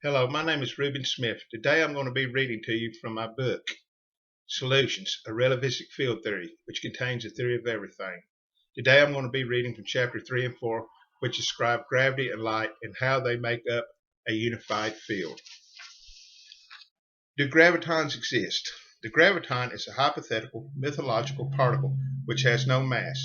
Hello, my name is Reuben Smith. Today I'm going to be reading to you from my book, Solutions, A Relativistic Field Theory, which contains a theory of everything. Today I'm going to be reading from chapter 3 and 4, which describe gravity and light and how they make up a unified field. Do gravitons exist? The graviton is a hypothetical, mythological particle which has no mass.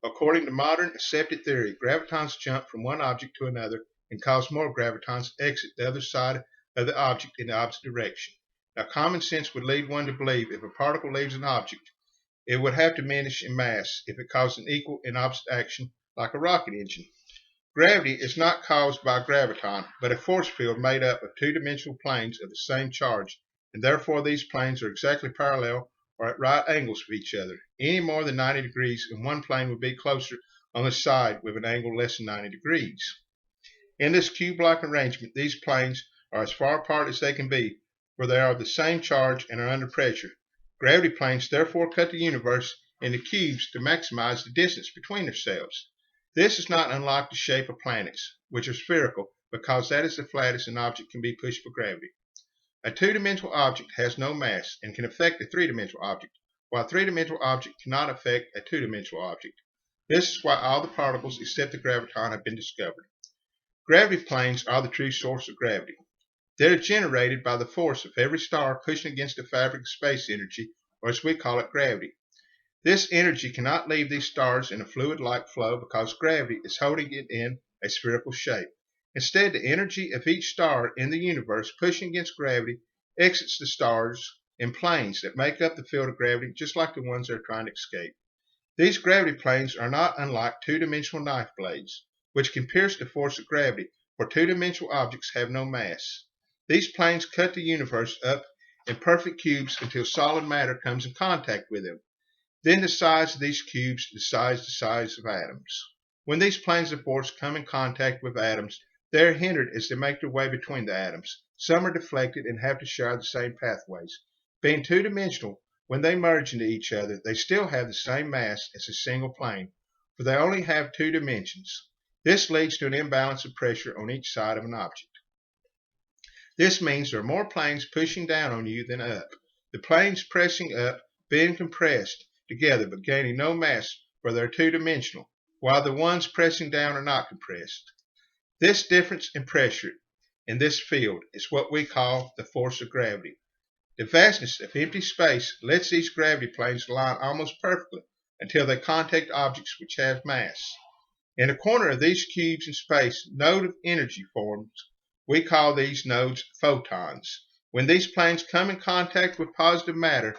According to modern accepted theory, gravitons jump from one object to another and cause more gravitons to exit the other side of the object in the opposite direction. Now, common sense would lead one to believe if a particle leaves an object, it would have to diminish in mass if it caused an equal and opposite action like a rocket engine. Gravity is not caused by a graviton, but a force field made up of two-dimensional planes of the same charge, and therefore these planes are exactly parallel or at right angles with each other. Any more than 90 degrees in one plane would be closer on the side with an angle less than 90 degrees. In this cube-like arrangement, these planes are as far apart as they can be, for they are of the same charge and are under pressure. Gravity planes therefore cut the universe into cubes to maximize the distance between themselves. This is not unlike the shape of planets, which are spherical, because that is the flattest an object can be pushed for gravity. A two-dimensional object has no mass and can affect a three-dimensional object, while a three-dimensional object cannot affect a two-dimensional object. This is why all the particles except the graviton have been discovered. Gravity planes are the true source of gravity. They are generated by the force of every star pushing against the fabric of space energy, or as we call it, gravity. This energy cannot leave these stars in a fluid-like flow because gravity is holding it in a spherical shape. Instead, the energy of each star in the universe pushing against gravity exits the stars in planes that make up the field of gravity, just like the ones they're trying to escape. These gravity planes are not unlike two-dimensional knife blades, which can pierce the force of gravity, for two-dimensional objects have no mass. These planes cut the universe up in perfect cubes until solid matter comes in contact with them. Then the size of these cubes decides the size of atoms. When these planes of force come in contact with atoms, they are hindered as they make their way between the atoms. Some are deflected and have to share the same pathways. Being two-dimensional, when they merge into each other, they still have the same mass as a single plane, for they only have two dimensions. This leads to an imbalance of pressure on each side of an object. This means there are more planes pushing down on you than up. The planes pressing up being compressed together but gaining no mass, for they're two-dimensional, while the ones pressing down are not compressed. This difference in pressure in this field is what we call the force of gravity. The vastness of empty space lets these gravity planes align almost perfectly until they contact objects which have mass. In a corner of these cubes in space, a node of energy forms. We call these nodes photons. When these planes come in contact with positive matter,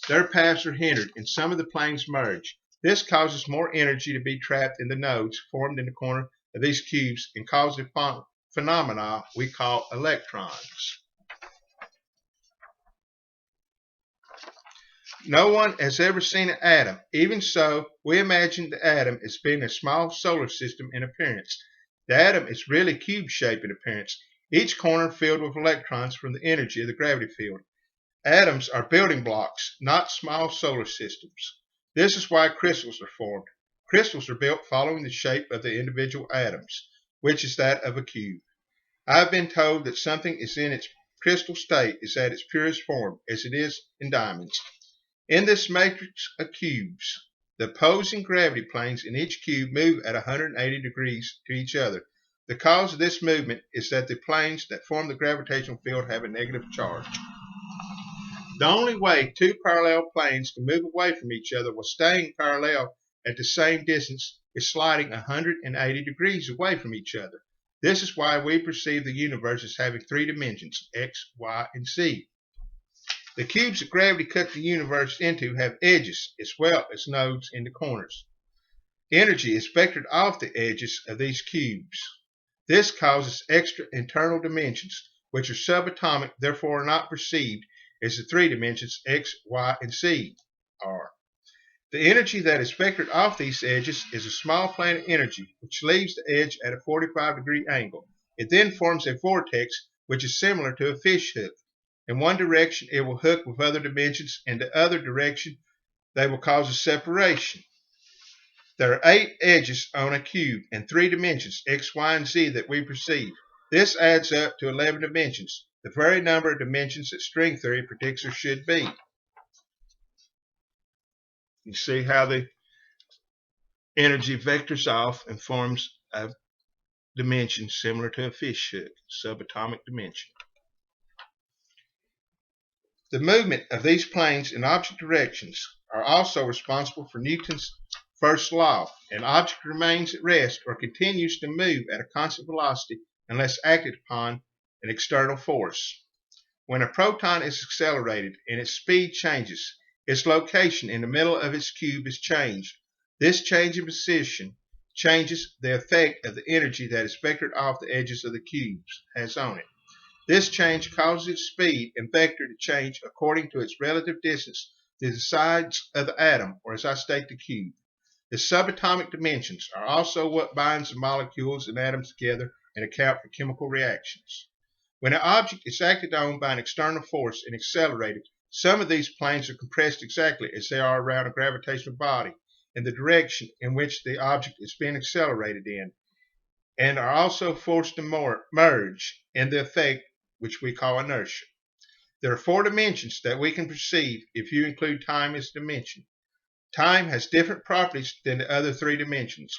their paths are hindered and some of the planes merge. This causes more energy to be trapped in the nodes formed in the corner of these cubes and causes a phenomena we call electrons. No one has ever seen an atom. Even so, we imagine the atom as being a small solar system in appearance. The atom is really cube-shaped in appearance, each corner filled with electrons from the energy of the gravity field. Atoms are building blocks, not small solar systems. This is why crystals are formed. Crystals are built following the shape of the individual atoms, which is that of a cube. I've been told that something is in its crystal state is at its purest form, as it is in diamonds. In this matrix of cubes, the opposing gravity planes in each cube move at 180 degrees to each other. The cause of this movement is that the planes that form the gravitational field have a negative charge. The only way two parallel planes can move away from each other while staying parallel at the same distance is sliding 180 degrees away from each other. This is why we perceive the universe as having three dimensions, x, y, and z. The cubes that gravity cut the universe into have edges as well as nodes in the corners. Energy is vectored off the edges of these cubes. This causes extra internal dimensions, which are subatomic, therefore are not perceived as the three dimensions x, y, and z are. The energy that is vectored off these edges is a small plane of energy, which leaves the edge at a 45-degree angle. It then forms a vortex, which is similar to a fish hook. In one direction, it will hook with other dimensions. In the other direction, they will cause a separation. There are 8 edges on a cube and 3 dimensions, x, y, and z, that we perceive. This adds up to 11 dimensions, the very number of dimensions that string theory predicts there should be. You see how the energy vectors off and forms a dimension similar to a fish hook, subatomic dimension. The movement of these planes in object directions are also responsible for Newton's first law. An object remains at rest or continues to move at a constant velocity unless acted upon an external force. When a proton is accelerated and its speed changes, its location in the middle of its cube is changed. This change in position changes the effect of the energy that is vectored off the edges of the cubes has on it. This change causes its speed and vector to change according to its relative distance to the sides of the atom, or as I state, the cube. The subatomic dimensions are also what binds the molecules and atoms together and account for chemical reactions. When an object is acted on by an external force and accelerated, some of these planes are compressed exactly as they are around a gravitational body in the direction in which the object is being accelerated in, and are also forced to merge in the effect which we call inertia. There are 4 dimensions that we can perceive if you include time as a dimension. Time has different properties than the other 3 dimensions.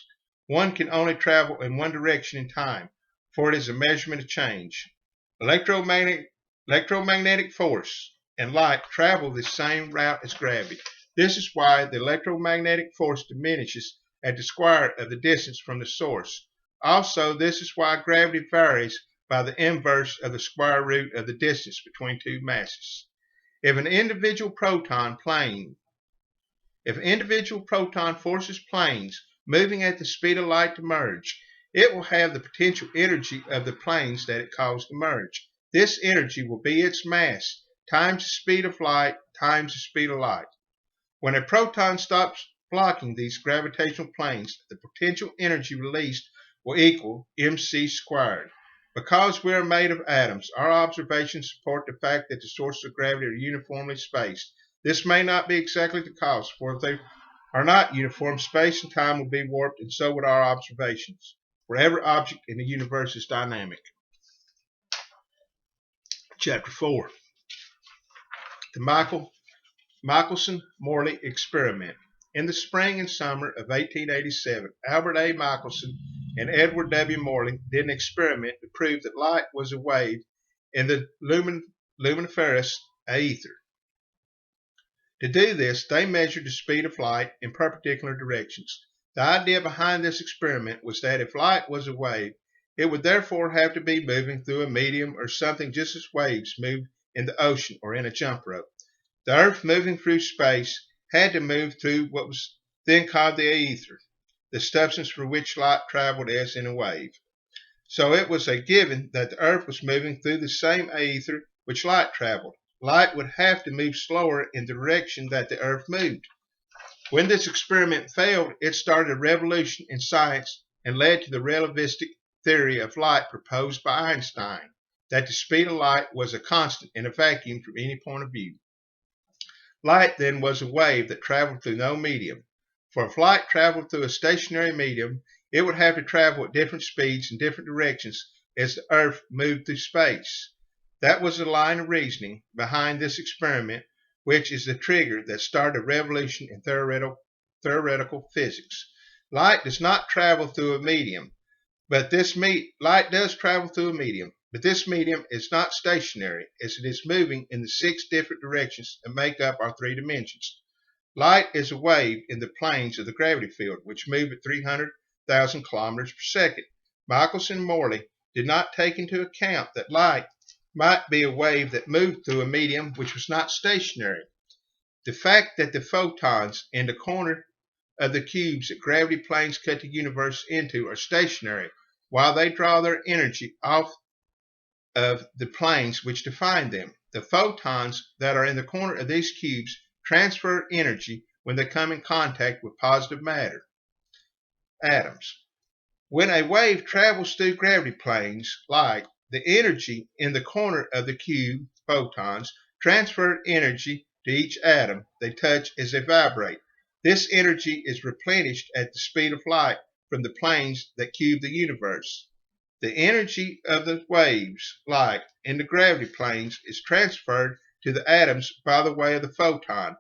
One can only travel in one direction in time, for it is a measurement of change. Electromagnetic force and light travel the same route as gravity. This is why the electromagnetic force diminishes at the square of the distance from the source. Also, this is why gravity varies by the inverse of the square root of the distance between 2 masses. If an individual proton forces planes moving at the speed of light to merge, it will have the potential energy of the planes that it caused to merge. This energy will be its mass times the speed of light times the speed of light. When a proton stops blocking these gravitational planes, the potential energy released will equal mc squared. Because we are made of atoms, our observations support the fact that the sources of gravity are uniformly spaced. This may not be exactly the cause, for if they are not uniform, space and time will be warped, and so would our observations. For every object in the universe is dynamic. Chapter 4. The Michelson-Morley experiment. In the spring and summer of 1887, Albert A. Michelson and Edward W. Morley did an experiment to prove that light was a wave in the luminiferous aether. To do this, they measured the speed of light in perpendicular directions. The idea behind this experiment was that if light was a wave, it would therefore have to be moving through a medium or something just as waves move in the ocean or in a jump rope. The Earth moving through space had to move through what was then called the aether, the substance for which light traveled as in a wave. So it was a given that the Earth was moving through the same aether which light traveled. Light would have to move slower in the direction that the Earth moved. When this experiment failed, it started a revolution in science and led to the relativistic theory of light proposed by Einstein, that the speed of light was a constant in a vacuum from any point of view. Light then was a wave that traveled through no medium. For if light traveled through a stationary medium, it would have to travel at different speeds in different directions as the Earth moved through space. That was the line of reasoning behind this experiment, which is the trigger that started a revolution in theoretical physics. Light does not travel through a medium, but light does travel through a medium. But this medium is not stationary, as it is moving in the 6 different directions that make up our 3 dimensions. Light is a wave in the planes of the gravity field, which move at 300,000 kilometers per second. Michelson and Morley did not take into account that light might be a wave that moved through a medium which was not stationary. The fact that the photons in the corner of the cubes that gravity planes cut the universe into are stationary, while they draw their energy off of the planes which define them. The photons that are in the corner of these cubes transfer energy when they come in contact with positive matter, atoms. When a wave travels through gravity planes, light, the energy in the corner of the cube, photons, transfer energy to each atom they touch as they vibrate. This energy is replenished at the speed of light from the planes that cube the universe. The energy of the waves, light, in the gravity planes is transferred to the atoms by the way of the photon,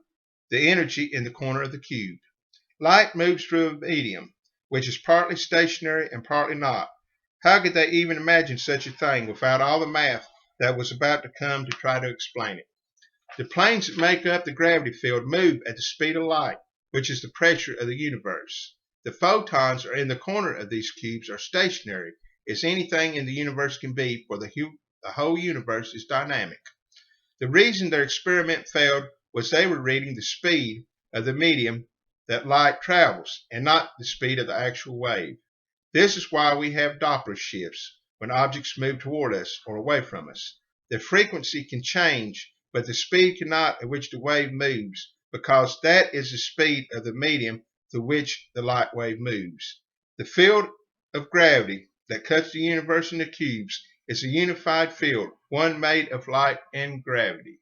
the energy in the corner of the cube. Light moves through a medium, which is partly stationary and partly not. How could they even imagine such a thing without all the math that was about to come to try to explain it? The planes that make up the gravity field move at the speed of light, which is the pressure of the universe. The photons are in the corner of these cubes are stationary, as anything in the universe can be, for the whole universe is dynamic. The reason their experiment failed was they were reading the speed of the medium that light travels, and not the speed of the actual wave. This is why we have Doppler shifts when objects move toward us or away from us. The frequency can change, but the speed cannot at which the wave moves, because that is the speed of the medium through which the light wave moves. The field of gravity that cuts the universe into cubes is a unified field, one made of light and gravity.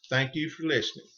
Thank you for listening.